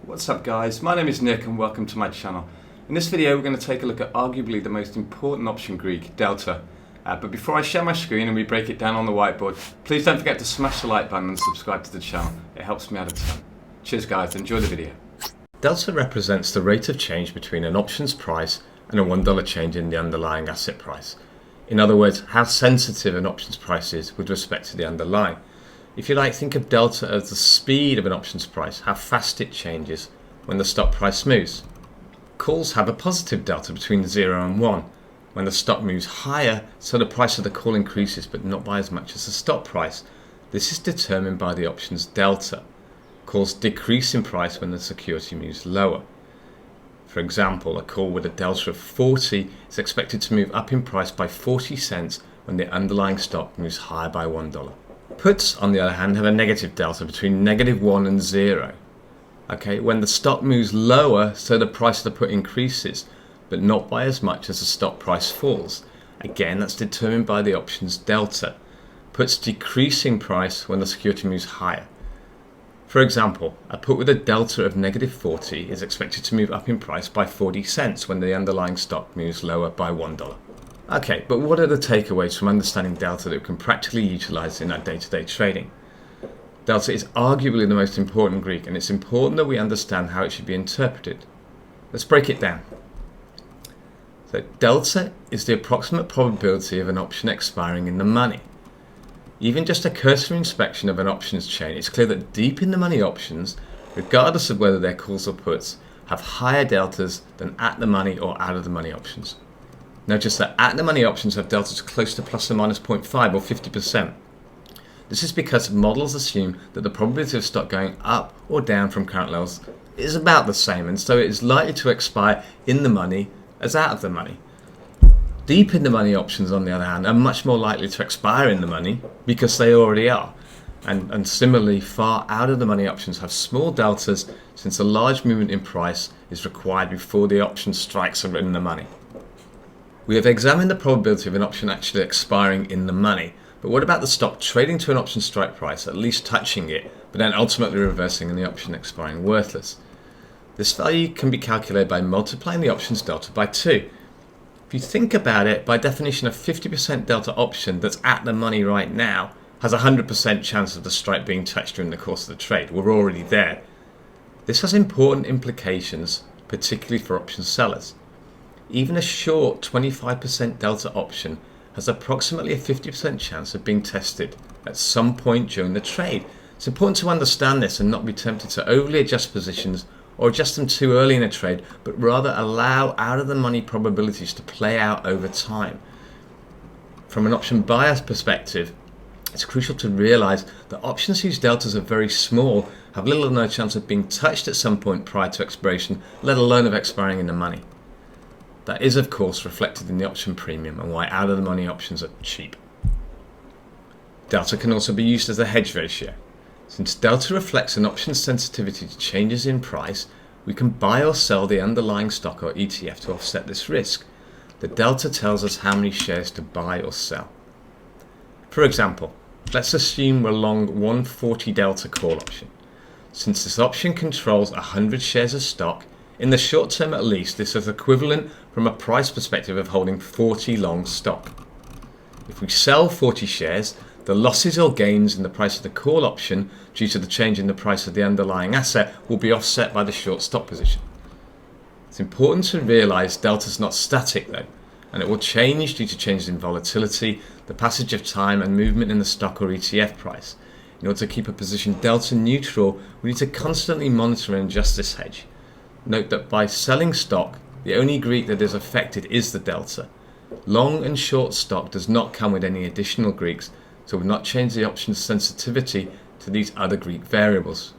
What's up guys, my name is Nick and welcome to my channel. In this video we're going to take a look at arguably the most important option Greek, delta. But before I share my screen and we break it down on the whiteboard, please don't forget to smash the like button and subscribe to the channel. It helps me out a ton. Cheers guys, enjoy the video. Delta represents the rate of change between an option's price and a $1 change in the underlying asset price. In other words, how sensitive an option's price is with respect to the underlying. If you like, think of delta as the speed of an option's price, how fast it changes when the stock price moves. Calls have a positive delta between 0 and 1. When the stock moves higher, so the price of the call increases, but not by as much as the stock price. This is determined by the option's delta. Calls decrease in price when the security moves lower. For example, a call with a delta of 40 is expected to move up in price by 40 cents when the underlying stock moves higher by $1. Puts, on the other hand, have a negative delta between -1 and 0. When the stock moves lower, so the price of the put increases, but not by as much as the stock price falls. Again, that's determined by the option's delta. Puts decrease in price when the security moves higher. For example, a put with a delta of -40 is expected to move up in price by 40 cents when the underlying stock moves lower by $1. Okay, but what are the takeaways from understanding delta that we can practically utilize in our day-to-day trading? Delta is arguably the most important Greek, and it's important that we understand how it should be interpreted. Let's break it down. So delta is the approximate probability of an option expiring in the money. Even just a cursory inspection of an options chain, it's clear that deep in the money options, regardless of whether they're calls or puts, have higher deltas than at the money or out of the money options. Notice that at the money options have deltas close to plus or minus 0.5 or 50%. This is because models assume that the probability of stock going up or down from current levels is about the same, and so it is likely to expire in the money as out of the money. Deep in the money options, on the other hand, are much more likely to expire in the money because they already are. And similarly, far out of the money options have small deltas since a large movement in price is required before the option strikes are in the money. We have examined the probability of an option actually expiring in the money, but what about the stock trading to an option strike price, at least touching it, but then ultimately reversing and the option expiring worthless? This value can be calculated by multiplying the option's delta by 2. If you think about it, by definition, a 50% delta option that's at the money right now has a 100% chance of the strike being touched during the course of the trade. We're already there. This has important implications, particularly for option sellers. Even a short 25% delta option has approximately a 50% chance of being tested at some point during the trade. It's important to understand this and not be tempted to overly adjust positions or adjust them too early in a trade, but rather allow out of the money probabilities to play out over time. From an option buyer's perspective, it's crucial to realize that options whose deltas are very small have little or no chance of being touched at some point prior to expiration, let alone of expiring in the money. That is, of course, reflected in the option premium and why out of the money options are cheap. Delta can also be used as a hedge ratio. Since delta reflects an option's sensitivity to changes in price, we can buy or sell the underlying stock or ETF to offset this risk. The delta tells us how many shares to buy or sell. For example, let's assume we're long 140 delta call option. Since this option controls 100 shares of stock, in the short term at least, this is equivalent from a price perspective of holding 40 long stock. If we sell 40 shares, the losses or gains in the price of the call option due to the change in the price of the underlying asset will be offset by the short stock position. It's important to realize delta is not static though, and it will change due to changes in volatility, the passage of time, and movement in the stock or ETF price. In order to keep a position delta neutral, we need to constantly monitor and adjust this hedge. Note that by selling stock, the only Greek that is affected is the delta. Long and short stock does not come with any additional Greeks, so will not change the option's sensitivity to these other Greek variables.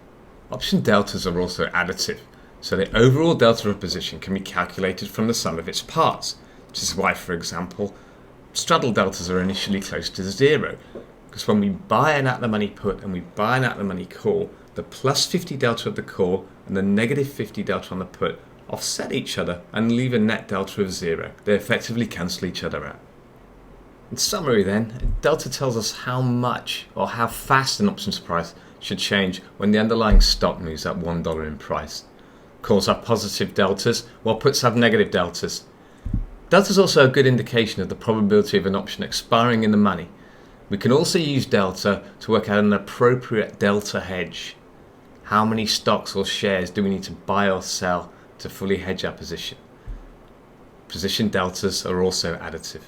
Option deltas are also additive, so the overall delta of a position can be calculated from the sum of its parts, which is why, for example, straddle deltas are initially close to 0, because when we buy an at-the-money put and we buy an at-the-money call, the plus 50 delta of the call and the negative 50 delta on the put offset each other and leave a net delta of 0. They effectively cancel each other out. In summary then, delta tells us how much or how fast an options price should change when the underlying stock moves up $1 in price. Calls have positive deltas, while puts have negative deltas. Delta is also a good indication of the probability of an option expiring in the money. We can also use delta to work out an appropriate delta hedge. How many stocks or shares do we need to buy or sell to fully hedge our position? Position deltas are also additive.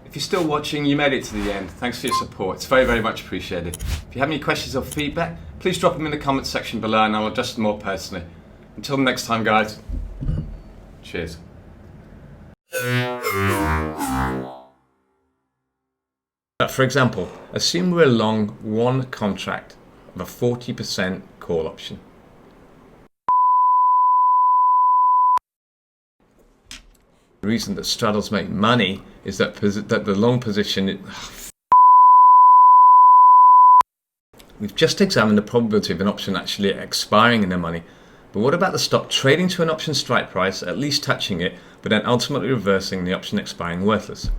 If you're still watching, you made it to the end. Thanks for your support. It's very, very much appreciated. If you have any questions or feedback, please drop them in the comments section below and I'll address them more personally. Until next time, guys. Cheers. For example, assume we're long one contract of a 40% call option. The reason that straddles make money is that the long position... We've just examined the probability of an option actually expiring in the money, but what about the stock trading to an option strike price, at least touching it, but then ultimately reversing the option expiring worthless?